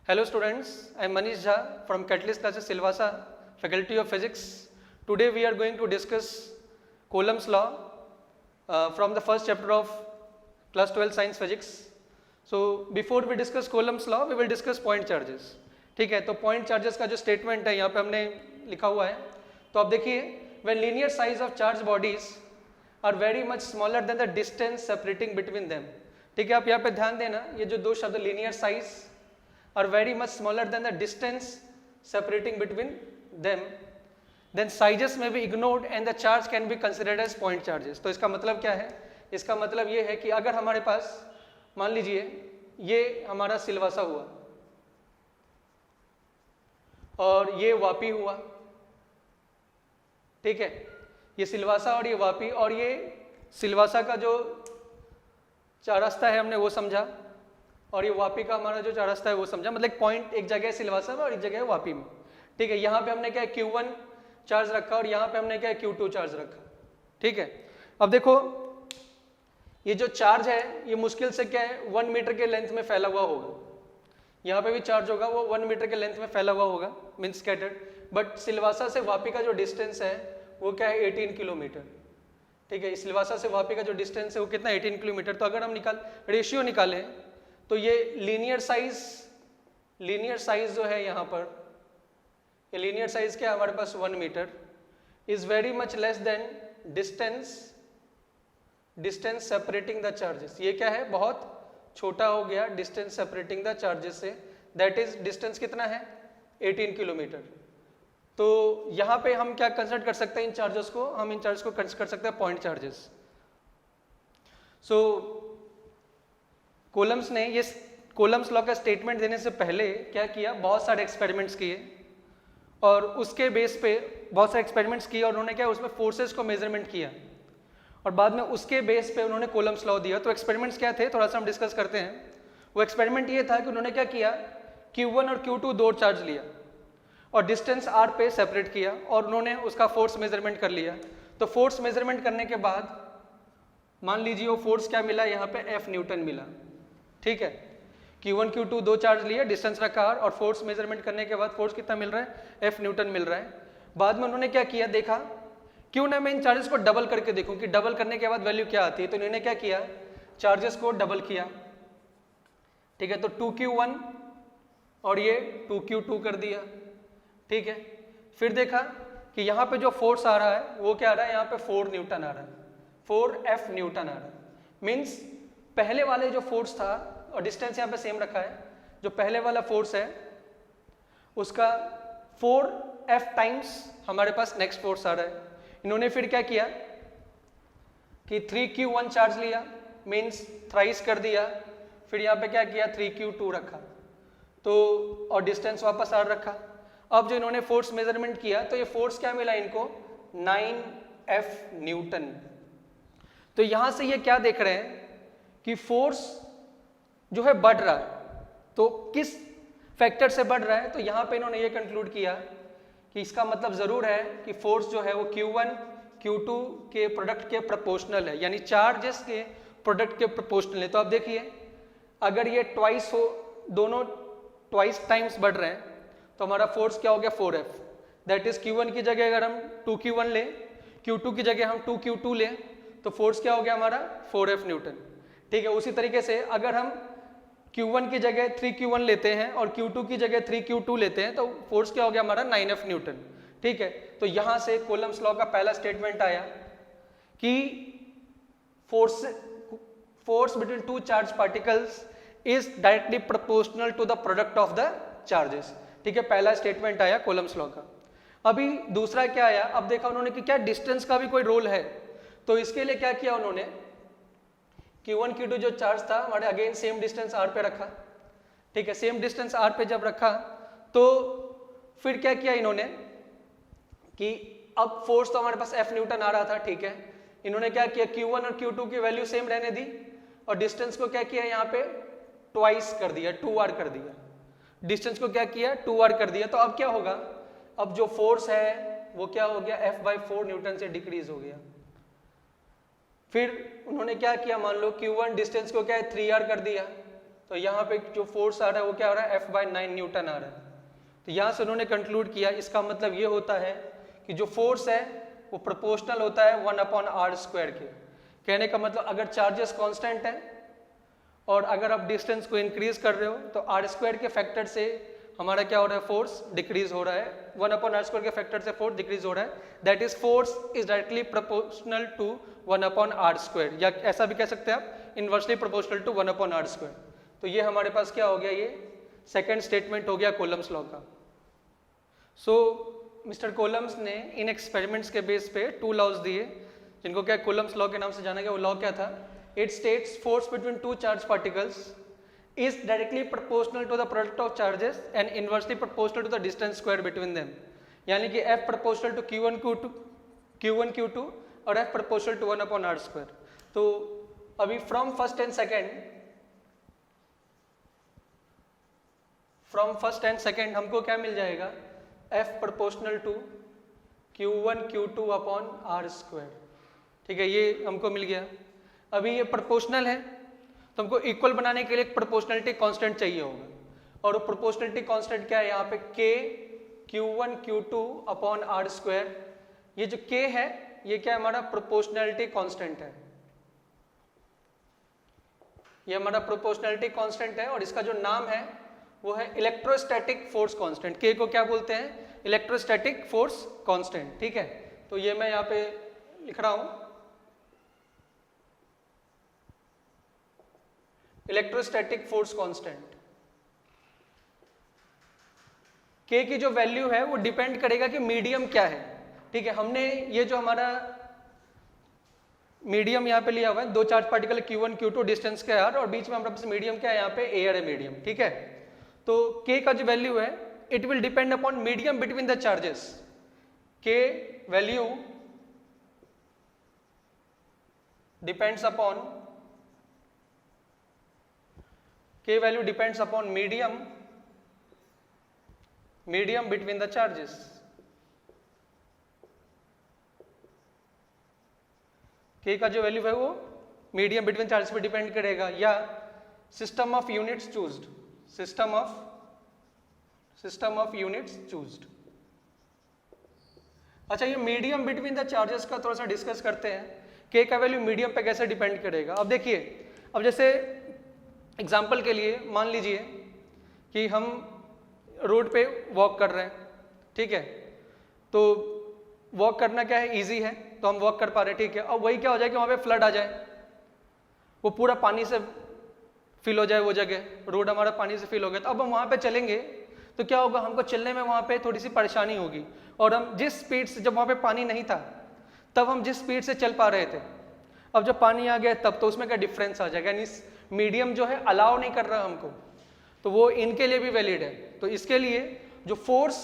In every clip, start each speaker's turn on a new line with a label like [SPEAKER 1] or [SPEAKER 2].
[SPEAKER 1] Hello students, I am Manish Jha from Catalyst Classes Silvassa, Faculty of Physics. Today we are going to discuss Coulomb's law from the first chapter of class 12 science physics. So before we discuss Coulomb's law, we will discuss point charges. ठीक है, तो point charges का जो statement है यहाँ पे हमने लिखा हुआ है, तो आप देखिए when linear size of charged bodies are very much smaller than the distance separating between them. ठीक है, आप यहाँ पे ध्यान देना, ये जो दो शब्द linear size are very much smaller than the distance separating between them, then sizes may be ignored and the charge can be considered as point charges. तो इसका मतलब क्या है? इसका मतलब ये है कि अगर हमारे पास मान लीजिए ये हमारा सिलवासा हुआ और ये वापी हुआ, ठीक है, ये सिलवासा और ये वापी, और ये सिलवासा का जो चौरास्ता है हमने वो समझा और ये वापी का हमारा जो चौरास्ता है वो समझा, मतलब पॉइंट एक जगह सिलवासा में और एक जगह वापी में, ठीक है। यहाँ पे हमने क्या Q1 चार्ज रखा और यहाँ पे हमने क्या Q2 चार्ज रखा, ठीक है। अब देखो ये जो चार्ज है ये मुश्किल से क्या है 1 मीटर के लेंथ में फैला हुआ होगा, यहाँ पे भी चार्ज होगा वो 1 मीटर के लेंथ में फैला हुआ होगा, मीन्स स्कैटर्ड। बट सिलवासा से वापी का जो डिस्टेंस है वो क्या है 18 किलोमीटर, ठीक है। सिलवासा से वापी का जो डिस्टेंस है वो कितना 18 किलोमीटर। तो अगर हम रेशियो निकालें तो ये लीनियर साइज जो है यहाँ पर, ये लीनियर साइज क्या है हमारे पास 1 metre is very much less than distance separating the charges. ये क्या है बहुत छोटा हो गया डिस्टेंस सेपरेटिंग द चार्जेस से, दैट इज डिस्टेंस कितना है 18 किलोमीटर। तो यहाँ पे हम क्या कंसिडर कर सकते हैं इन चार्जेस को, हम इन चार्जेस को कंसिडर कर सकते हैं पॉइंट चार्जेस। सो कोलम्स ने ये कोलम्स लॉ का स्टेटमेंट देने से पहले क्या किया, बहुत सारे एक्सपेरिमेंट्स किए और उसके बेस पे बहुत सारे एक्सपेरिमेंट्स किए और उन्होंने क्या उसमें फोर्सेस को मेजरमेंट किया और बाद में उसके बेस पे उन्होंने कोलम्स लॉ दिया। तो एक्सपेरिमेंट्स क्या थे थोड़ा सा हम डिस्कस करते हैं। वो एक्सपेरिमेंट ये था कि उन्होंने क्या किया Q1 और Q2 दो चार्ज लिया और डिस्टेंस r पे सेपरेट किया और उन्होंने उसका फोर्स मेजरमेंट कर लिया। तो फोर्स मेजरमेंट करने के बाद मान लीजिए वो फोर्स क्या मिला, यहाँ पे F न्यूटन मिला, ठीक है। Q1 Q2 दो चार्ज लिए, डिस्टेंस रखा r और फोर्स मेजरमेंट करने के बाद फोर्स कितना मिल रहा है F न्यूटन मिल रहा है। बाद में उन्होंने क्या किया, देखा क्यों ना मैं इन चार्जेस को डबल करके देखूं कि डबल करने के बाद वैल्यू क्या आती है। तो इन्होंने क्या किया, चार्जेस को डबल किया, ठीक है। तो 2Q1 और ये 2Q2 कर दिया, ठीक है। फिर देखा कि यहाँ पे जो फोर्स आ रहा है वो क्या आ रहा है, यहाँ पे 4 न्यूटन आ रहा है, 4F न्यूटन आ रहा है। मीन्स पहले वाले जो फोर्स था और डिस्टेंस यहाँ पे सेम रखा है, जो पहले वाला फोर्स है उसका 4F टाइम्स हमारे पास नेक्स्ट फोर्स आ रहा है। इन्होंने फिर क्या किया कि 3Q1 चार्ज लिया, मीन्स थ्राइस कर दिया, फिर यहाँ पे क्या किया 3Q2 रखा, तो और डिस्टेंस वापस R रखा। अब जो इन्होंने फोर्स मेजरमेंट किया तो ये फोर्स क्या मिला इनको 9F न्यूटन। तो यहाँ से ये क्या देख रहे हैं कि फोर्स जो है बढ़ रहा है, तो किस फैक्टर से बढ़ रहा है। तो यहाँ पे इन्होंने ये कंक्लूड किया कि इसका मतलब जरूर है कि फोर्स जो है वो Q1 Q2 के प्रोडक्ट के प्रोपोर्शनल है, यानी चार्जेस के प्रोडक्ट के प्रोपोर्शनल है। तो आप देखिए अगर ये ट्वाइस हो, दोनों ट्वाइस टाइम्स बढ़ रहे हैं तो हमारा फोर्स क्या हो गया 4F, दैट इज Q1 की जगह अगर हम 2Q1 लें, Q2 की जगह हम 2Q2 लें तो फोर्स क्या हो गया हमारा 4F न्यूटन, ठीक है। उसी तरीके से अगर हम Q1 की जगह 3Q1 लेते हैं और Q2 की जगह 3Q2 लेते हैं तो फोर्स क्या हो गया हमारा 9F न्यूटन, ठीक है। तो यहां से कोलम्स लॉ का पहला स्टेटमेंट आया कि force between two charge particles is directly proportional to the product of the charges, ठीक है। पहला स्टेटमेंट आया कोलम्स लॉ का। अभी दूसरा क्या आया, अब देखा उन्होंने कि क्या डिस्टेंस का भी कोई रोल है। तो इसके लिए क्या किया उन्होंने, Q1 Q2 जो चार्ज था हमारे अगेन सेम डिस्टेंस R पे रखा, ठीक है। सेम डिस्टेंस R पे जब रखा तो फिर क्या किया इन्होंने कि अब फोर्स तो हमारे पास F न्यूटन आ रहा था, ठीक है। इन्होंने क्या किया Q1 और Q2 की वैल्यू सेम रहने दी और डिस्टेंस को क्या किया यहाँ पे ट्वाइस कर दिया, 2R कर दिया, डिस्टेंस को क्या किया 2R कर दिया। तो अब क्या होगा, अब जो फोर्स है वो क्या हो गया F/4 न्यूटन से डिक्रीज हो गया। फिर उन्होंने क्या किया, मान लो Q1 डिस्टेंस को क्या है 3R कर दिया तो यहाँ पे जो फोर्स आ रहा है वो क्या आ रहा है, F/9 न्यूटन आ रहा है। तो यहाँ से उन्होंने कंक्लूड किया, इसका मतलब ये होता है कि जो फोर्स है वो प्रोपोर्शनल होता है 1/r² के। कहने का मतलब अगर चार्जेस कांस्टेंट हैं और अगर आप डिस्टेंस को इंक्रीज कर रहे हो तो r² के फैक्टर से हमारा क्या हो रहा है, फोर्स डिक्रीज हो रहा है, 1/r² के फैक्टर से फोर्स डिक्रीज हो रहा है, that is force is directly proportional to 1/r², या ऐसा भी कह सकते हैं आप इनवर्सली प्रोपोर्शनल टू 1/r²। तो ये हमारे पास क्या हो गया, ये सेकेंड स्टेटमेंट हो गया कूलम्स लॉ का। सो मिस्टर कूलम्स ने इन एक्सपेरिमेंट्स के बेस पे 2 लॉज दिए, जिनको क्या कूलम्स लॉ के नाम से जाना गया। वो लॉ क्या था, it states force between 2 charge particles is directly proportional to the product of charges and inversely proportional to the distance square between them, यानी कि F proportional to Q1 Q2 और F proportional to 1/r²। तो अभी from first and second हमको क्या मिल जाएगा, F proportional to Q1 Q2 upon r²। ठीक है, ये हमको मिल गया। अभी ये प्रोपोर्शनल है तो हमको इक्वल बनाने के लिए एक प्रोपोर्शनलिटी कांस्टेंट चाहिए होगा, और वो प्रोपोर्शनलिटी कांस्टेंट क्या है, यहाँ पे K Q1 Q2 upon r²। ये जो K है ये क्या है, हमारा प्रोपोर्शनलिटी कांस्टेंट है, ये हमारा प्रोपोर्शनलिटी कांस्टेंट है, और इसका जो नाम है वो है इलेक्ट्रोस्टैटिक फोर्स कांस्टेंट। K को क्या बोलते हैं, इलेक्ट्रोस्टैटिक फोर्स कांस्टेंट। ठीक है, तो ये मैं यहाँ पे लिख रहा हूं, इलेक्ट्रोस्टैटिक फोर्स कांस्टेंट। K की जो वैल्यू है वो डिपेंड करेगा कि मीडियम क्या है। ठीक है, हमने ये जो हमारा मीडियम यहाँ पे लिया हुआ है, 2 charge particle Q1 Q2 distance के आर, और बीच में हमारे पास मीडियम क्या है, यहाँ पे एयर है मीडियम। ठीक है, तो K का जो वैल्यू है it will depend upon medium between the charges. K value depends upon medium between the charges। K का जो वैल्यू है वो मीडियम बिटवीन चार्जेस पे डिपेंड करेगा, या system of units chosen, system of units chosen. अच्छा, ये मीडियम बिटवीन द चार्जेस का थोड़ा सा डिस्कस करते हैं। K का वैल्यू मीडियम पे कैसे डिपेंड करेगा। अब देखिए, अब जैसे एग्जाम्पल के लिए मान लीजिए कि हम रोड पे वॉक कर रहे हैं। ठीक है, तो वॉक करना क्या है, इजी है, तो हम वॉक कर पा रहे हैं। ठीक है, अब वही क्या हो जाए कि वहाँ पे फ्लड आ जाए, वो पूरा पानी से फिल हो जाए, वो जगह रोड हमारा पानी से फिल हो गया, तो अब हम वहाँ पे चलेंगे तो क्या होगा, हमको चलने में वहाँ पे थोड़ी सी परेशानी होगी। और हम जिस स्पीड से, जब वहाँ पे पानी नहीं था तब हम जिस स्पीड से चल पा रहे थे, अब जब पानी आ गया तब तो उसमें क्या डिफरेंस आ जाएगा, यानी मीडियम जो है अलाउ नहीं कर रहा हमको, तो वो इनके लिए भी वैलिड है। तो इसके लिए जो फोर्स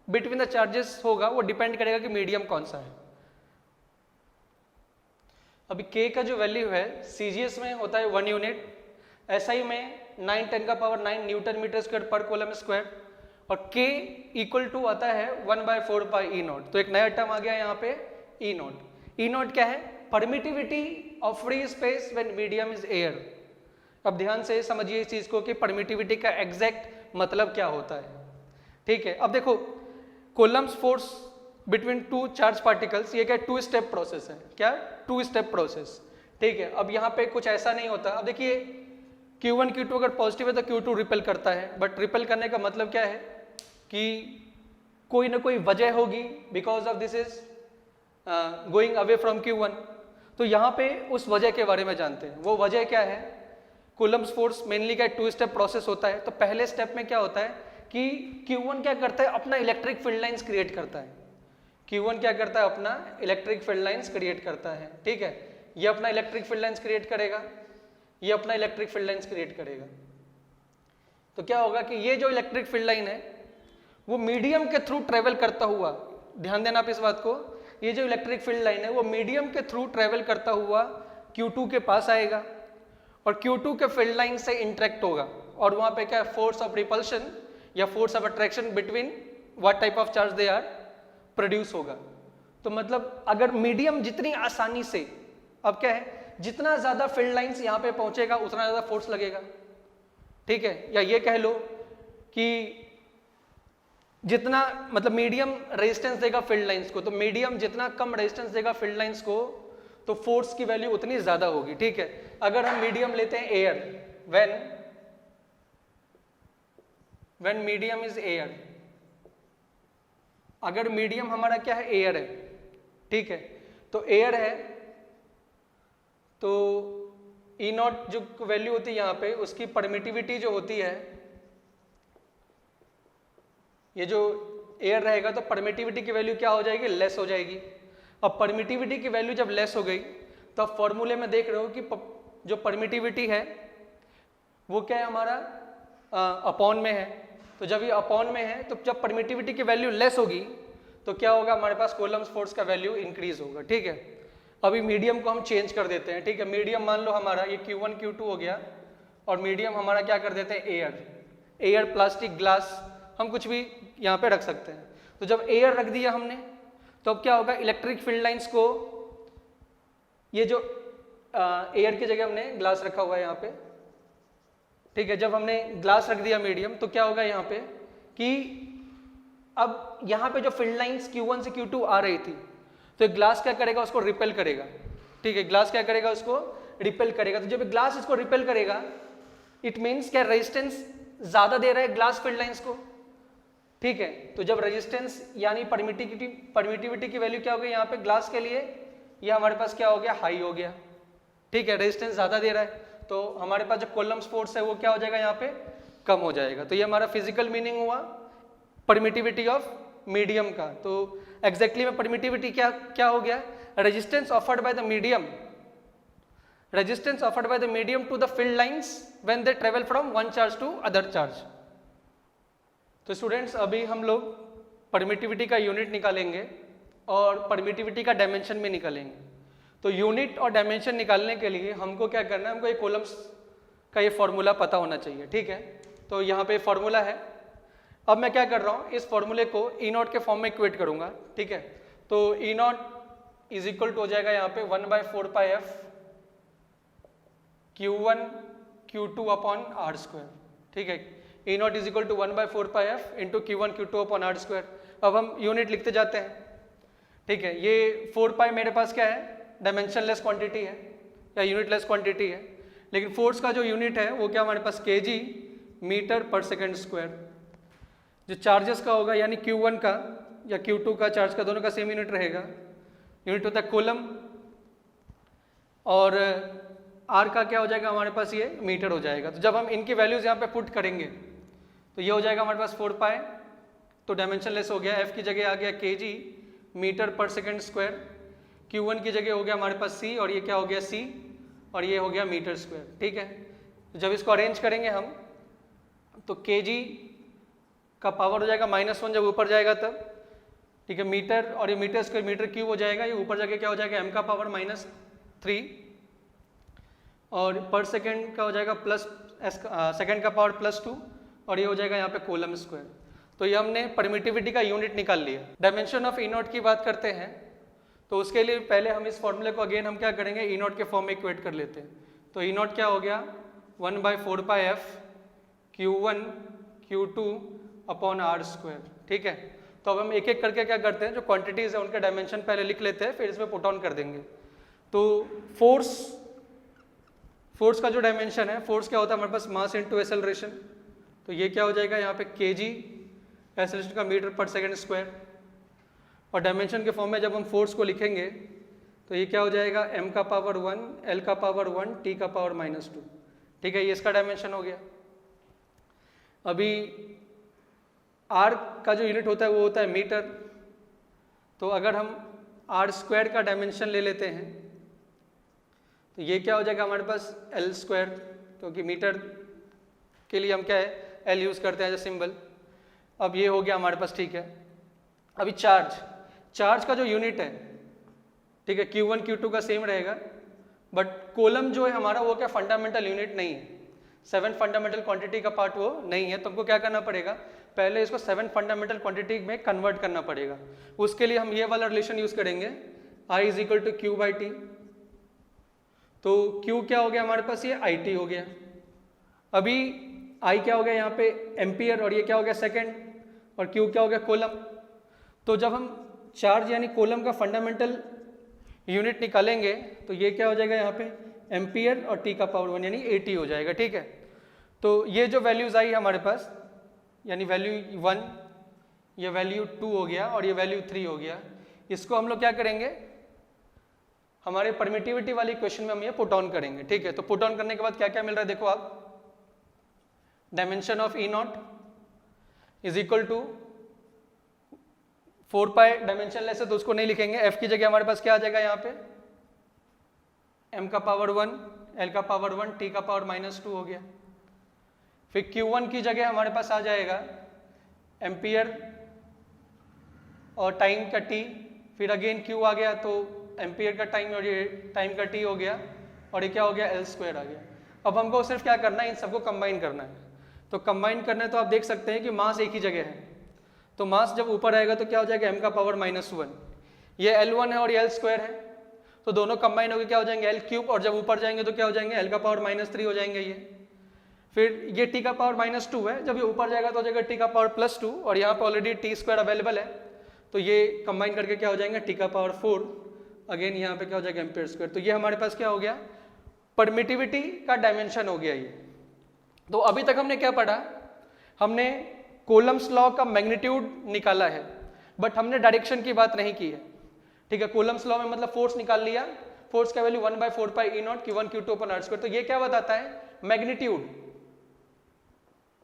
[SPEAKER 1] बिटवीन द चार्जेस होगा वो डिपेंड करेगा कि मीडियम कौन सा है। अभी K का जो वैल्यू है CGS में होता है 1 यूनिट, SI में 9×10⁹ न्यूटन मीटर स्क्वायर पर कूलम स्क्वायर, और K इक्वल टू आता है 1/4 पाई E0। तो एक नया टर्म आ गया यहाँ पे E0। E0 क्या है, permittivity of free space when medium is air. अब ध्यान से समझिए इस चीज को कि परमिटिविटी का एग्जैक्ट मतलब क्या होता है। ठीक है, अब देखो Coulomb's force between 2 charge particles, ये क्या 2 स्टेप प्रोसेस है, क्या 2 स्टेप प्रोसेस। ठीक है, अब यहाँ पे कुछ ऐसा नहीं होता। अब देखिए Q1 Q2 अगर पॉजिटिव है तो Q2 रिपेल करता है, बट रिपेल करने का मतलब क्या है कि कोई ना कोई वजह होगी, because of this is going away from Q1। तो यहाँ पे उस वजह के बारे में जानते हैं। वो वजह क्या है, कूलम्स फोर्स मेनली क्या 2 स्टेप प्रोसेस होता है। तो पहले स्टेप में क्या होता है कि Q1 क्या करता है, अपना इलेक्ट्रिक फील्ड लाइंस क्रिएट करता है। Q1 क्या करता है, अपना इलेक्ट्रिक फील्ड लाइंस क्रिएट करता है। ठीक है, ये अपना इलेक्ट्रिक फील्ड लाइंस क्रिएट करेगा, ये अपना इलेक्ट्रिक फील्ड लाइंस क्रिएट करेगा। तो क्या होगा कि ये जो इलेक्ट्रिक फील्ड लाइन है वो मीडियम के थ्रू ट्रेवल करता हुआ, ध्यान देना आप इस बात को, ये जो इलेक्ट्रिक फील्ड लाइन है वो मीडियम के थ्रू ट्रेवल करता हुआ Q2 के पास आएगा, और Q2 के फील्ड लाइन से इंटरेक्ट होगा, और वहां पे क्या फोर्स ऑफ रिपल्शन या force of attraction between what type of charge they are produce होगा। तो मतलब अगर मीडियम जितनी आसानी से, अब क्या है, जितना ज्यादा फील्ड लाइंस यहाँ पे पहुंचेगा उतना ज्यादा फोर्स लगेगा। ठीक है, या ये कह लो कि जितना मतलब मीडियम रेजिस्टेंस देगा फील्ड लाइंस को, तो मीडियम जितना कम रेजिस्टेंस देगा फील्ड लाइंस को तो फोर्स की वैल्यू उतनी ज्यादा होगी। ठीक है, अगर हम मीडियम लेते हैं air, when medium is air, अगर मीडियम हमारा क्या है, एयर है, ठीक है, तो एयर है तो ई नॉट जो वैल्यू होती है यहाँ पे, उसकी परमिटिविटी जो होती है, ये जो एयर रहेगा तो परमिटिविटी की वैल्यू क्या हो जाएगी, लेस हो जाएगी। अब परमिटिविटी की वैल्यू जब लेस हो गई तो अब फॉर्मूले में देख रहे हो कि जो परमिटिविटी है वो क्या है हमारा अपॉन में है, तो जब ये अपॉन में है तो जब परमिटिविटी की वैल्यू लेस होगी तो क्या होगा, हमारे पास कूलम्ब फोर्स का वैल्यू इंक्रीज होगा। ठीक है, अभी मीडियम को हम चेंज कर देते हैं। ठीक है, मीडियम मान लो हमारा ये Q1 Q2 हो गया और मीडियम हमारा क्या कर देते हैं, एयर, प्लास्टिक, ग्लास, हम कुछ भी यहाँ पे रख सकते हैं। तो जब एयर रख दिया हमने तो अब क्या होगा, इलेक्ट्रिक फील्ड लाइंस को, ये जो एयर की जगह हमने ग्लास रखा हुआ है यहाँ पे, ठीक है, जब हमने ग्लास रख दिया मीडियम तो क्या होगा यहाँ पे कि अब यहाँ पे जो फील्ड लाइंस Q1 से Q2 आ रही थी तो ग्लास क्या करेगा, उसको रिपेल करेगा। ठीक है, ग्लास क्या करेगा, उसको रिपेल करेगा। तो जब ग्लास इसको रिपेल करेगा इट मीन्स क्या, रेजिस्टेंस ज्यादा दे रहा है ग्लास फील्ड लाइंस को। ठीक है, तो जब रेजिस्टेंस यानी परमिटिविटी की वैल्यू क्या हो गई यहाँ पे ग्लास के लिए, ये हमारे पास क्या हो गया, हाई हो गया। ठीक है, रेजिस्टेंस ज्यादा दे रहा है तो हमारे पास जो कूलम्ब फोर्स है वो क्या हो जाएगा, यहाँ पे कम हो जाएगा। तो ये हमारा फिजिकल मीनिंग हुआ परमिटिविटी ऑफ मीडियम का। तो एग्जैक्टली में परमिटिविटी क्या हो गया, resistance offered by the medium, to the field lines when they travel from one charge to other charge. तो स्टूडेंट्स अभी हम लोग परमिटिविटी का यूनिट निकालेंगे और परमिटिविटी का डायमेंशन भी निकालेंगे। तो यूनिट और डायमेंशन निकालने के लिए हमको क्या करना है, हमको एक कूलम्ब्स का ये फॉर्मूला पता होना चाहिए। ठीक है, तो यहाँ पे फॉर्मूला है। अब मैं क्या कर रहा हूँ, इस फॉर्मूले को ई नॉट के फॉर्म में इक्वेट करूंगा। ठीक है, तो ई नॉट इज इक्वल टू हो जाएगा यहाँ पे 1/4πf Q1 Q2 upon R square. ठीक है, E not is equal to 1/4πf into Q1 Q2 upon R square. अब हम यूनिट लिखते जाते हैं। ठीक है, ये 4π मेरे पास क्या है, डायमेंशनलेस क्वांटिटी है या यूनिटलेस क्वांटिटी है, लेकिन फोर्स का जो यूनिट है वो क्या हमारे पास kg मीटर पर सेकेंड स्क्वायर। जो चार्जेस का होगा यानी Q1 का या Q2 का चार्ज का दोनों का सेम यूनिट रहेगा, यूनिट होता है कूलम्ब, और R का क्या हो जाएगा हमारे पास, ये मीटर हो जाएगा। तो जब हम इनकी वैल्यूज यहाँ पे पुट करेंगे तो ये हो जाएगा हमारे पास 4π, तो डायमेंशनलेस हो गया, F की जगह आ गया kg मीटर पर सेकेंड स्क्वायर, Q1 की जगह हो गया हमारे पास C, और ये क्या हो गया C, और ये हो गया मीटर स्क्वायर। ठीक है, तो जब इसको अरेंज करेंगे हम तो kg का पावर हो जाएगा -1 जब ऊपर जाएगा तब। ठीक है, मीटर और ये मीटर स्क्वायर मीटर क्यूब हो जाएगा, ये ऊपर जाके क्या हो जाएगा m का पावर -3, और पर सेकेंड का हो जाएगा प्लस सेकेंड का पावर +2, और ये हो जाएगा यहाँ पे कूलम्ब स्क्वायर। तो ये हमने परमिटिविटी का यूनिट निकाल लिया। डायमेंशन ऑफ ई नॉट की बात करते हैं तो उसके लिए पहले हम इस फॉर्मूले को अगेन हम क्या करेंगे, ई नॉट के फॉर्म में इक्वेट कर लेते हैं। तो ई नॉट क्या हो गया 1/4πf Q1 Q2 upon R square. ठीक है, तो अब हम एक एक करके क्या करते हैं, जो क्वांटिटीज है उनके डायमेंशन पहले लिख लेते हैं, फिर इसमें पुट ऑन कर देंगे। तो फोर्स का जो डायमेंशन है, फोर्स क्या होता है हमारे पास, मास इनटू एक्सेलरेशन। तो ये क्या हो जाएगा यहाँ पे kg, एक्सेलरेशन का मीटर पर सेकेंड स्क्वायर, और डायमेंशन के फॉर्म में जब हम फोर्स को लिखेंगे तो ये क्या हो जाएगा m का पावर 1, l का पावर 1, t का पावर -2। ठीक है, ये इसका डायमेंशन हो गया। अभी r का जो यूनिट होता है वो होता है मीटर, तो अगर हम r स्क्वायर का डायमेंशन ले लेते हैं तो ये क्या हो जाएगा हमारे पास l स्क्वायर, क्योंकि मीटर के लिए हम क्या है l यूज़ करते हैं एज सिंबल। अब ये हो गया हमारे पास। ठीक है, अभी चार्ज का जो यूनिट है, ठीक है, Q1 Q2 का सेम रहेगा, बट कूलम्ब जो है हमारा वो क्या फंडामेंटल यूनिट नहीं है, 7 फंडामेंटल क्वांटिटी का पार्ट वो नहीं है। तो हमको क्या करना पड़ेगा, पहले इसको 7 फंडामेंटल क्वांटिटी में कन्वर्ट करना पड़ेगा। उसके लिए हम ये वाला रिलेशन यूज करेंगे, I = Q/T। तो Q क्या हो गया हमारे पास, ये IT हो गया। अभी आई क्या हो गया यहाँ पे एम्पियर और ये क्या हो गया सेकेंड, और क्यू क्या हो गया कूलम। तो जब हम चार्ज यानी कूलम का फंडामेंटल यूनिट निकालेंगे तो ये क्या हो जाएगा यहाँ पे एम्पियर और टी का पावर 1 यानी 80 हो जाएगा। ठीक है, तो ये जो वैल्यूज आई हमारे पास यानी वैल्यू 1, ये वैल्यू 2 हो गया और ये वैल्यू 3 हो गया, इसको हम लोग क्या करेंगे हमारे परमिटिविटी वाली क्वेश्चन में हम ये पुट ऑन करेंगे। ठीक है, तो पुट ऑन करने के बाद क्या क्या मिल रहा है देखो आप, dimension of E not is equal to 4 pi, dimensionless है तो उसको नहीं लिखेंगे, एफ की जगह हमारे पास क्या आ जाएगा यहाँ पे m का पावर 1, l का पावर 1, t का पावर -2 हो गया। फिर q1 की जगह हमारे पास आ जाएगा एम्पियर और टाइम का t, फिर अगेन q आ गया तो एम्पियर का टाइम और ये टाइम का t हो गया और ये क्या हो गया l² आ गया। अब हमको सिर्फ क्या करना है इन सबको कंबाइन करना है, तो कंबाइन करना है तो आप देख सकते हैं कि मास एक ही जगह है, तो मास जब ऊपर आएगा तो क्या हो जाएगा m का पावर -1, ये L1 है और ये L² है, तो दोनों कंबाइन होकर क्या हो जाएंगे L3, और जब ऊपर जाएंगे तो क्या हो जाएंगे L का पावर -3 हो जाएंगे ये। फिर ये t का पावर -2 है, जब ये ऊपर जाएगा तो हो जाएगा t का पावर +2 और यहाँ पर ऑलरेडी t² अवेलेबल है, तो ये कंबाइन करके क्या हो जाएंगे t का पावर 4, अगेन यहाँ पे क्या हो जाएगा एम्पियर²। तो ये हमारे पास क्या हो गया परमिटिविटी का डायमेंशन हो गया ये। तो अभी तक हमने क्या पढ़ा, हमने कूलम्स लॉ का मैग्नीट्यूड निकाला है बट हमने डायरेक्शन की बात नहीं की है। ठीक है, कूलम्स लॉ में मतलब फोर्स निकाल लिया, फोर्स का value 1/4 pi E not q1 q2 upon r²। तो ये क्या बताता है मैग्नीट्यूड,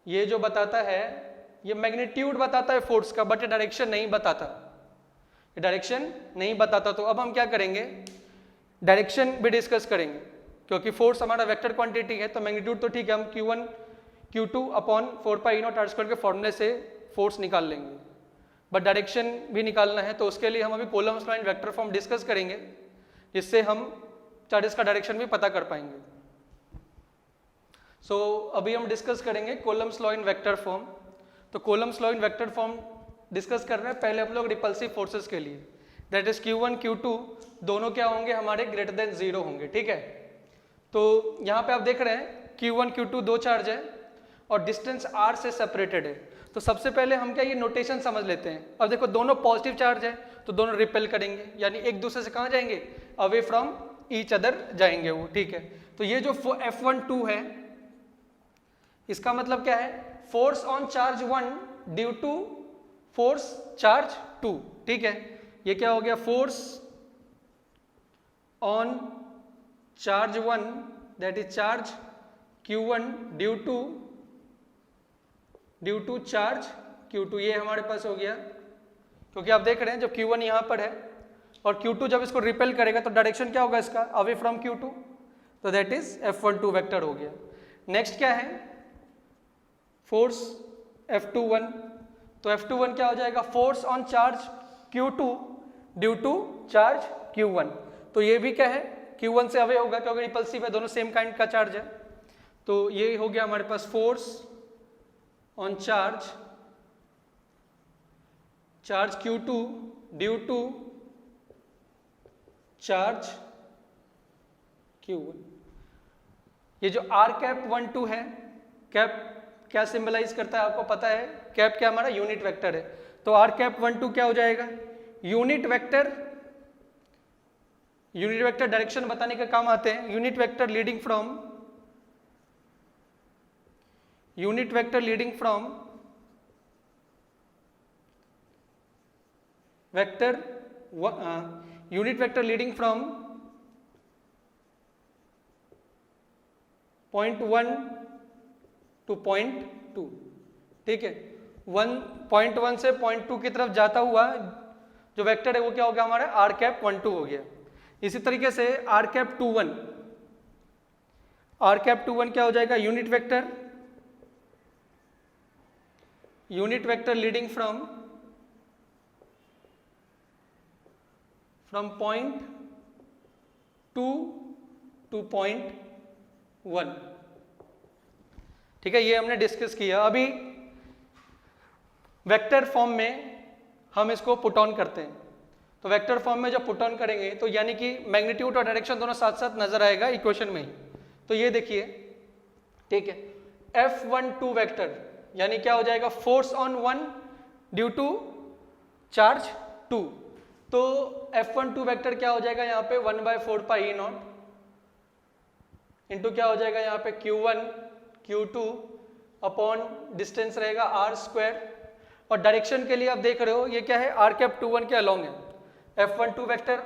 [SPEAKER 1] ये जो बताता है ये मैग्नीट्यूड बताता है फोर्स का, बट डायरेक्शन नहीं बताता, डायरेक्शन नहीं बताता। तो अब हम क्या करेंगे डायरेक्शन भी डिस्कस करेंगे, क्योंकि फोर्स हमारा वेक्टर क्वांटिटी है तो मैग्नीट्यूड तो ठीक है, हम q1 q2 upon 4 pi E not r² के फॉर्मूले से फोर्स निकाल लेंगे, बट डायरेक्शन भी निकालना है तो उसके लिए हम अभी Coulomb's law in vector form discuss करेंगे, जिससे हम चार्जेस का डायरेक्शन भी पता कर पाएंगे। सो अभी हम डिस्कस करेंगे Coulomb's law in vector form. तो Coulomb's law in vector form discuss कर रहे हैं पहले हम लोग रिपल्सिव फोर्सेस के लिए, दैट इज q1 q2 दोनों क्या होंगे हमारे ग्रेटर देन 0 होंगे। ठीक है, तो यहाँ पे आप देख रहे हैं q1 q2 दो चार्ज है और डिस्टेंस r से सेपरेटेड है। तो सबसे पहले हम क्या ये नोटेशन समझ लेते हैं। अब देखो दोनों पॉजिटिव चार्ज है तो दोनों रिपेल करेंगे, यानी एक दूसरे से कहाँ जाएंगे अवे फ्रॉम ईच अदर जाएंगे वो। ठीक है, तो ये जो F12 है इसका मतलब क्या है force on charge 1 due to force charge 2। ठीक है, ये क्या हो गया force on charge 1 that is charge q1 due to charge q2, ये हमारे पास हो गया, क्योंकि आप देख रहे हैं जब q1 यहाँ पर है और q2 जब इसको रिपेल करेगा तो डायरेक्शन क्या होगा इसका अवे फ्रॉम q2, तो दैट इज F12 वेक्टर हो गया। नेक्स्ट क्या है फोर्स F21, तो F21 क्या हो जाएगा force on charge q2 due to charge q1, तो ये भी क्या है q1 से अवे होगा क्योंकि रिपल्सिव है, दोनों सेम काइंड का चार्ज है। तो ये हो गया हमारे पास force on charge q2 due to charge q1। ये जो r₁2 है, कैप क्या सिंबलाइज करता है आपको पता है, कैप क्या हमारा यूनिट वेक्टर है, तो r₁2 क्या हो जाएगा unit vector. Unit vector direction बताने का काम आते हैं, unit vector leading from vector unit vector leading from point 1 two point 2। ठीक है, पॉइंट 1 से पॉइंट 2 की तरफ जाता हुआ जो वेक्टर है वो क्या हो गया हमारा r₁2 हो गया। इसी तरीके से r₁, क्या हो जाएगा unit vector leading from point 2 two point 1। ठीक है, ये हमने डिस्कस किया। अभी वेक्टर फॉर्म में हम इसको पुट ऑन करते हैं, तो वेक्टर फॉर्म में जब पुट ऑन करेंगे तो यानी कि मैग्नीट्यूड और डायरेक्शन दोनों साथ साथ नजर आएगा इक्वेशन में ही। तो ये देखिए, ठीक है, F12 वेक्टर, यानी क्या हो जाएगा, force on 1 due to charge 2। तो F12 वेक्टर क्या हो जाएगा यहाँ पे 1/4 पाई E0 इंटू क्या हो जाएगा यहाँ पे Q1 Q2 अपॉन डिस्टेंस रहेगा r²। और डायरेक्शन के लिए आप देख रहे हो ये क्या है, r∩21 के अलोंग है F12 वेक्टर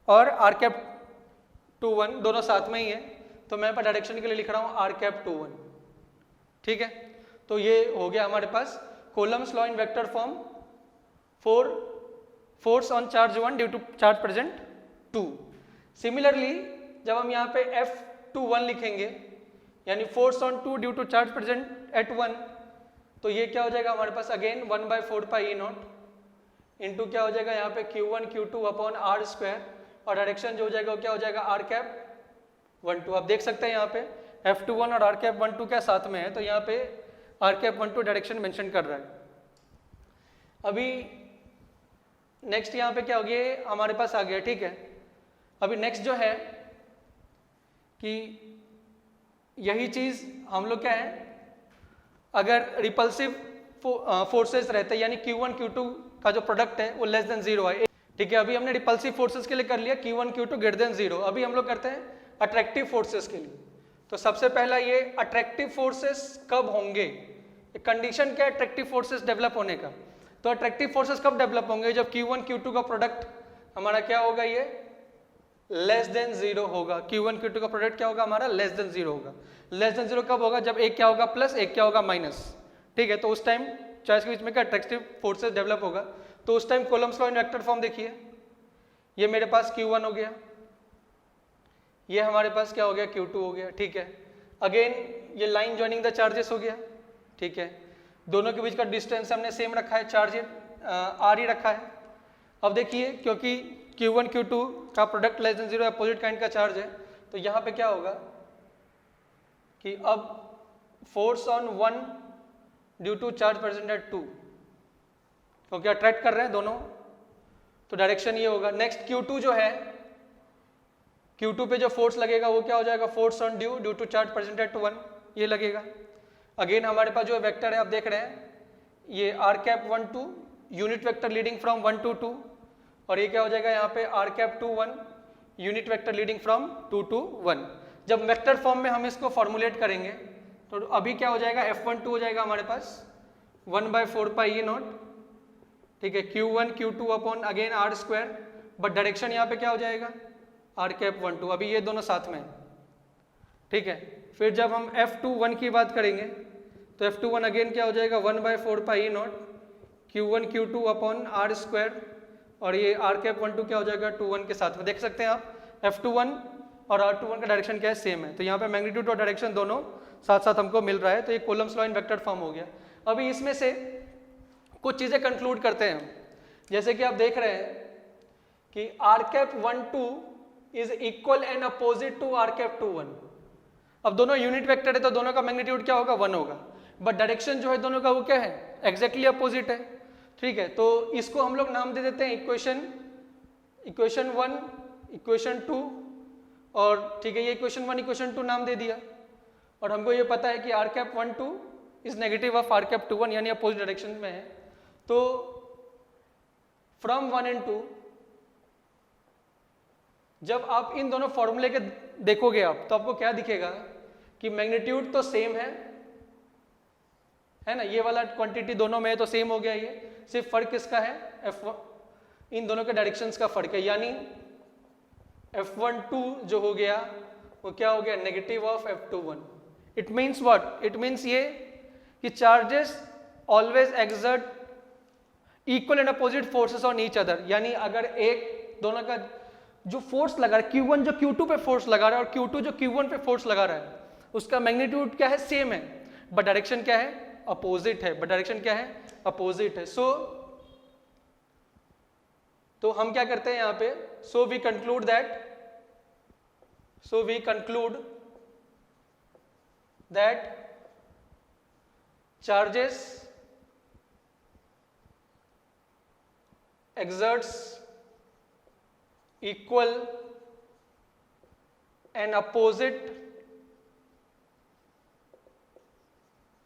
[SPEAKER 1] और r∩21 दोनों साथ में ही है, तो मैं पर डायरेक्शन के लिए लिख रहा हूँ r∩21। ठीक है, तो ये हो गया हमारे पास Coulomb's law in vector form for force on charge 1 due to charge present 2। Similarly जब हम यहाँ पे F21 लिखेंगे यानी force on 2 due to charge present at 1, तो ये क्या हो जाएगा हमारे पास अगेन 1/4 पाई E0 इंटू क्या हो जाएगा यहाँ पे Q1 Q2 अपॉन r²। और डायरेक्शन जो हो जाएगा वो क्या हो जाएगा r∩12। आप देख सकते हैं यहाँ पे F21 और r∩12 क्या साथ में है, तो यहाँ पे r∩12 डायरेक्शन मेंशन कर रहा है। अभी नेक्स्ट यहाँ पे क्या हो गया हमारे पास आ गया। ठीक है, अभी नेक्स्ट जो है कि यही चीज हम लोग क्या है, अगर रिपल्सिव फोर्सेस रहते हैं यानी Q1 Q2 का जो प्रोडक्ट है वो लेस देन 0 है। ठीक है, अभी हमने रिपल्सिव फोर्सेस के लिए कर लिया Q1 Q2 ग्रेटर देन 0। अभी हम लोग करते हैं अट्रैक्टिव फोर्सेस के लिए। तो सबसे पहला ये अट्रैक्टिव फोर्सेस कब होंगे, कंडीशन क्या है अट्रैक्टिव फोर्सेस डेवलप होने का। तो अट्रैक्टिव फोर्सेस कब डेवलप होंगे, जब Q1 Q2 का प्रोडक्ट हमारा क्या होगा, ये लेस देन 0 होगा। Q1 Q2 का प्रोडक्ट क्या होगा हमारा, लेस देन 0 होगा। लेस देन 0 कब होगा, जब एक क्या होगा प्लस, एक क्या होगा माइनस। ठीक है, तो उस टाइम चार्ज के बीच में क्या अट्रैक्टिव फोर्सेस डेवलप होगा। तो उस time coulombs law in vector form देखिए, ये मेरे पास Q1 हो गया, ये हमारे पास क्या हो गया Q2 हो गया। ठीक है, अगेन ये लाइन ज्वाइनिंग द चार्जेस हो गया। ठीक है, दोनों के बीच का डिस्टेंस हमने सेम रखा है, चार्ज r ही रखा है। अब देखिए क्योंकि Q1 Q2 का product less than 0 opposite kind का चार्ज है, तो यहाँ पे क्या होगा कि अब force on 1 due to charge present at 2, क्योंकि अट्रैक्ट कर रहे हैं दोनों, तो डायरेक्शन ये होगा। नेक्स्ट Q2 जो है, Q2 पे जो फोर्स लगेगा वो क्या हो जाएगा, force on due to charge present at 1, ये लगेगा। अगेन हमारे पास जो वेक्टर है आप देख रहे हैं ये r∩12 unit vector leading from 1 to 2, और ये क्या हो जाएगा यहाँ पे r∩21 unit vector leading from 2 to 1। जब वेक्टर फॉर्म में हम इसको फॉर्मुलेट करेंगे तो अभी क्या हो जाएगा, F12 हो जाएगा हमारे पास 1/4 पाई E0। ठीक है, Q1 Q2 upon again r², but direction यहाँ पे क्या हो जाएगा r∩12। अभी ये दोनों साथ में है। ठीक है, फिर जब हम F21 की बात करेंगे तो F21 अगेन क्या हो जाएगा 1/4 पाई E0 Q1 Q2 upon r², और ये r∩12 क्या हो जाएगा 21 के साथ में। देख सकते हैं आप F21 और r21 का डायरेक्शन क्या है, सेम है। तो यहाँ पे मैग्नीट्यूड और डायरेक्शन दोनों साथ साथ हमको मिल रहा है, तो ये coulombs law in vector form हो गया। अभी इसमें से कुछ चीज़ें कंक्लूड करते हैं, जैसे कि आप देख रहे हैं कि r∩12 is equal and opposite to r∩21। अब दोनों यूनिट वेक्टर है तो दोनों का मैग्नीट्यूड क्या होगा, 1 होगा, बट डायरेक्शन जो है दोनों का वो क्या है, एग्जैक्टली अपोजिट है। ठीक है, तो इसको हम लोग नाम दे देते हैं इक्वेशन 1, इक्वेशन 2, और ठीक है ये इक्वेशन 1 इक्वेशन 2 नाम दे दिया। और हमको ये पता है कि r∩12 is negative of r∩21 यानी अपोजिट डायरेक्शन में है। तो फ्रॉम 1 and 2 जब आप इन दोनों फॉर्मूले के देखोगे आप, तो आपको क्या दिखेगा कि मैग्नीट्यूड तो सेम है ना, ये वाला क्वांटिटी दोनों में है तो सेम हो गया। ये सिर्फ फर्क किसका है, F1 इन दोनों के डायरेक्शंस का फर्क है, यानी F12 जो हो गया वो क्या हो गया, negative of F21। It means what, it means ये कि charges always exert equal and opposite forces on each other, यानी अगर एक दोनों का जो फोर्स लगा रहा है, Q1 जो Q2 पे फोर्स लगा रहा है और Q2 जो Q1 पे फोर्स लगा रहा है, उसका मैग्नीट्यूड क्या है, सेम है, बट डायरेक्शन क्या है, अपोजिट है। बट डायरेक्शन क्या है, अपोजिट है। तो हम क्या करते हैं यहाँ पे, so we conclude that charges exerts equal and opposite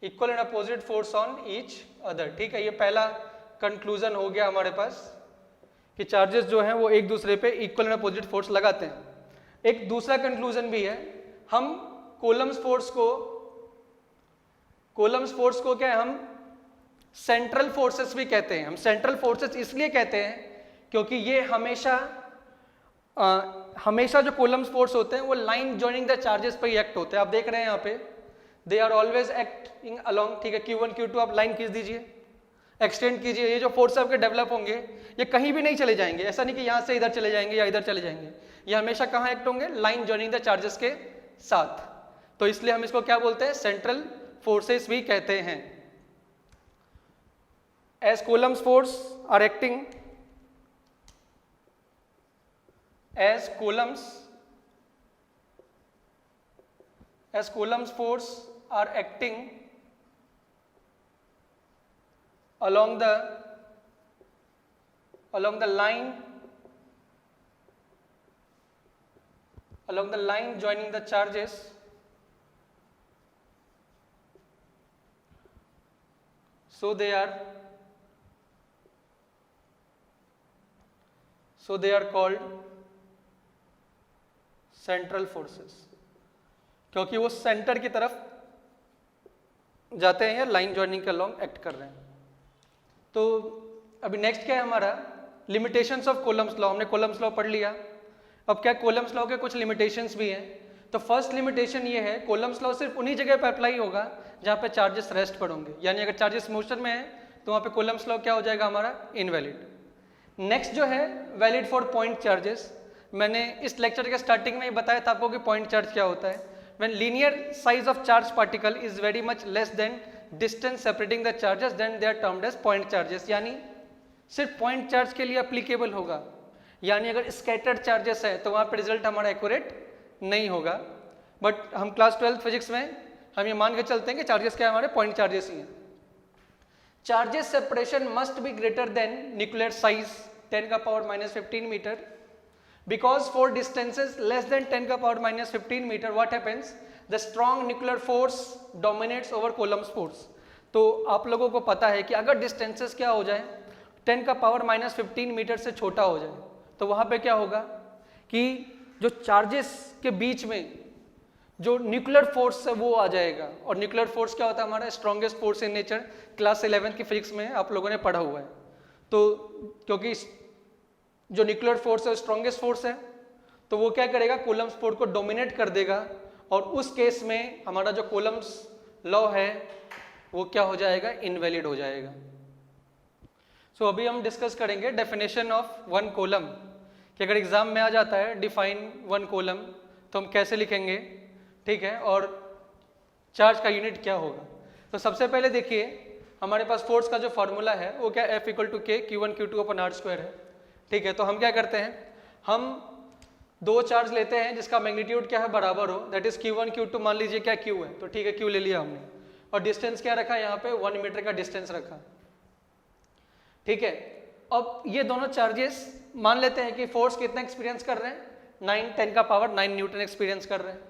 [SPEAKER 1] equal and opposite force on each other. ठीक है, ये पहला कंक्लूजन हो गया हमारे पास कि चार्जेस जो हैं वो एक दूसरे पे इक्वल एंड अपोजिट फोर्स लगाते हैं। एक दूसरा कंक्लूजन भी है, हम कोलम्स फोर्स को क्या है, हम सेंट्रल फोर्सेस भी कहते हैं। हम सेंट्रल फोर्सेस इसलिए कहते हैं क्योंकि ये हमेशा जो कोलम्स फोर्स होते हैं वो लाइन जॉइनिंग द चार्जेस पे ही एक्ट होते हैं। आप देख रहे हैं यहाँ पे they are always acting along. ठीक है, Q1 Q2 आप लाइन खींच दीजिए, एक्सटेंड कीजिए, ये जो फोर्स आपके डेवलप होंगे ये कहीं भी नहीं चले जाएंगे। ऐसा नहीं कि यहाँ से इधर चले जाएंगे या इधर चले जाएंगे, ये हमेशा कहाँ एक्ट होंगे, लाइन जॉइनिंग द चार्जेस के साथ। तो इसलिए हम इसको क्या बोलते हैं, सेंट्रल फोर्सेस भी कहते हैं। As Coulomb's force are acting as Coulomb's force are acting along the line joining the charges, so they are called central forces, क्योंकि वो सेंटर की तरफ जाते हैं या लाइन जॉइनिंग के अलोंग एक्ट कर रहे हैं। तो अभी नेक्स्ट क्या है हमारा, लिमिटेशंस ऑफ कोलम्स लॉ। हमने कोलम्स लॉ पढ़ लिया, अब क्या कोलम्स लॉ के कुछ लिमिटेशंस भी हैं। तो फर्स्ट लिमिटेशन ये है, कोलम्स लॉ सिर्फ उन्हीं जगह पर अप्लाई होगा जहाँ पे चार्जेस रेस्ट पर होंगे, यानी अगर चार्जेस मोशन में है तो वहाँ पे कोलम्स लॉ क्या हो जाएगा हमारा, इनवैलिड। नेक्स्ट जो है वैलिड फॉर पॉइंट चार्जेस। मैंने इस लेक्चर के स्टार्टिंग में ही बताया था आपको कि पॉइंट चार्ज क्या होता है। When linear size of charge particle is very much less than distance separating the charges then they are termed as point charges, यानी सिर्फ पॉइंट चार्ज के लिए अप्लीकेबल होगा। यानी अगर स्कैटर्ड चार्जेस है तो वहाँ पे रिजल्ट हमारा एक्यूरेट नहीं होगा। बट हम क्लास 12 फिजिक्स में हम ये मान के चलते हैं कि चार्जेस क्या है, हमारे पॉइंट चार्जेस ही हैं। Charges separation must be greater than nuclear size 10⁻⁻15 metre, because for distances less than 10⁻⁻15 meter what happens, the strong nuclear force dominates over Coulomb's force। तो आप लोगों को पता है कि अगर डिस्टेंसेस क्या हो जाए 10⁻⁻15 मीटर से छोटा हो जाए तो वहाँ पे क्या होगा कि जो चार्जेस के बीच में जो न्यूक्लियर फोर्स है वो आ जाएगा। और न्यूक्लियर फोर्स क्या होता है हमारा, strongest force in nature, class 11 की फिजिक्स में आप लोगों ने पढ़ा हुआ है। तो क्योंकि जो न्यूक्लियर फोर्स है स्ट्रॉन्गेस्ट फोर्स है तो वो क्या करेगा, कूलम्स फोर्स को डोमिनेट कर देगा, और उस केस में हमारा जो कूलम्स लॉ है वो क्या हो जाएगा, इनवैलिड हो जाएगा। सो अभी हम डिस्कस करेंगे डेफिनेशन ऑफ वन कूलम, कि अगर एग्जाम में आ जाता है डिफाइन वन कूलम तो हम कैसे लिखेंगे, ठीक है, और चार्ज का यूनिट क्या होगा। तो सबसे पहले देखिए हमारे पास फोर्स का जो फॉर्मूला है वो क्या, F = K Q1 Q2/r² है। ठीक है, तो हम क्या करते हैं, हम दो चार्ज लेते हैं जिसका मैग्नीट्यूड क्या है, बराबर हो, दैट इज Q1 Q2, मान लीजिए क्या Q है, तो ठीक है Q ले लिया हमने, और डिस्टेंस क्या रखा यहाँ पे 1 मीटर का डिस्टेंस रखा। ठीक है, अब ये दोनों चार्जेस मान लेते हैं कि फोर्स कितना एक्सपीरियंस कर रहे हैं, 9 न्यूटन एक्सपीरियंस कर रहे हैं,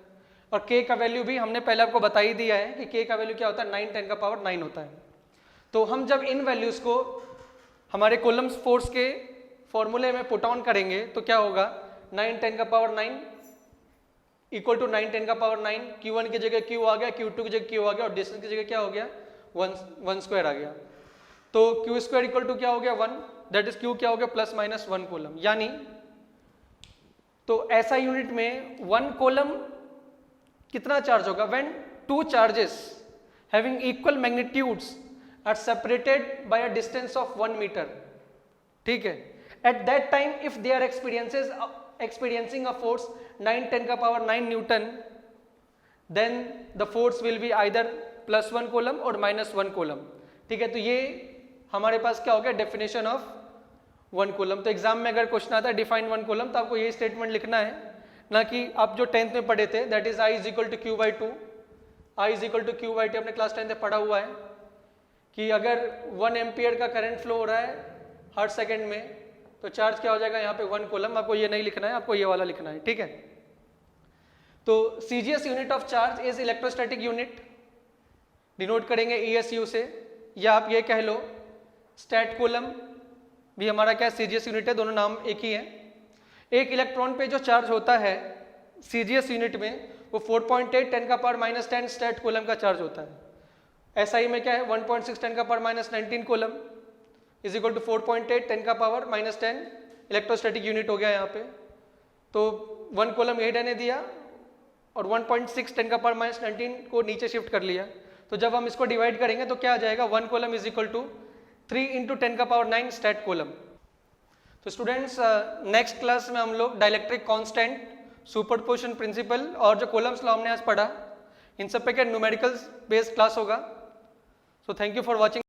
[SPEAKER 1] और K का वैल्यू भी हमने पहले आपको बता ही दिया है कि K का वैल्यू क्या होता है, 9 होता है। तो हम जब इन वैल्यूज को हमारे कूलम्स फोर्स के फॉर्मूले में पुट ऑन करेंगे तो क्या होगा, 9 × 10⁻⁹ इक्वल टू 9 × 10⁻⁹, Q1 की जगह Q आ गया, Q2 की जगह Q आ गया, और डिस्टेंस की जगह क्या हो गया, 1² आ गया। तो Q² इक्वल टू क्या हो गया, 1, दैट इज Q क्या हो गया, +-1 कूलम। यानी तो ऐसा यूनिट में 1 कूलम कितना चार्ज होगा, when 2 charges having equal magnitudes are separated by a distance of 1 metre. ठीक है, at that time if they are experiencing a force 9 Newton, then the force will be either +1 coulomb और -1 coulomb. ठीक है, तो ये हमारे पास क्या हो गया, डेफिनेशन ऑफ 1 कूलम। तो एग्जाम में अगर क्वेश्चन आता है डिफाइन 1 कूलम तो आपको ये स्टेटमेंट लिखना है, ना कि आप जो 10th में पढ़े थे, that is I = Q/2। I = Q/2 अपने क्लास 10 में पढ़ा हुआ है कि अगर 1 एम्पियर का करंट फ्लो हो रहा है हर सेकेंड में तो चार्ज क्या हो जाएगा यहाँ पे 1 कूलम। आपको ये नहीं लिखना है, आपको ये वाला लिखना है। ठीक है, तो CGS unit of charge is electrostatic unit denote करेंगे ESU से, या आप ये कह लो स्टैट कूलम भी हमारा क्या CGS यूनिट है, दोनों नाम एक ही है। एक इलेक्ट्रॉन पे जो चार्ज होता है CGS यूनिट में वो 4.8 10⁻⁻10 स्टैट कूलम का चार्ज होता है। SI में क्या है 1.6 10⁻⁻19 coulomb is equal to 4.8 10⁻⁻10 electrostatic unit हो गया यहाँ पे। तो 1 कूलम एड ने दिया और 1.6 10⁻⁻19 को नीचे शिफ्ट कर लिया। तो जब हम इसको डिवाइड करेंगे तो क्या आ जाएगा 1 coulomb is equal to 3 × 10⁹ stat coulomb. तो स्टूडेंट्स नेक्स्ट क्लास में हम लोग डाइलेक्ट्रिक कांस्टेंट, सुपरपोजिशन प्रिंसिपल और जो कूलम्स लॉ हमने आज पढ़ा इन सब पे क्या न्यूमेरिकल्स बेस्ड क्लास होगा। So thank you for watching.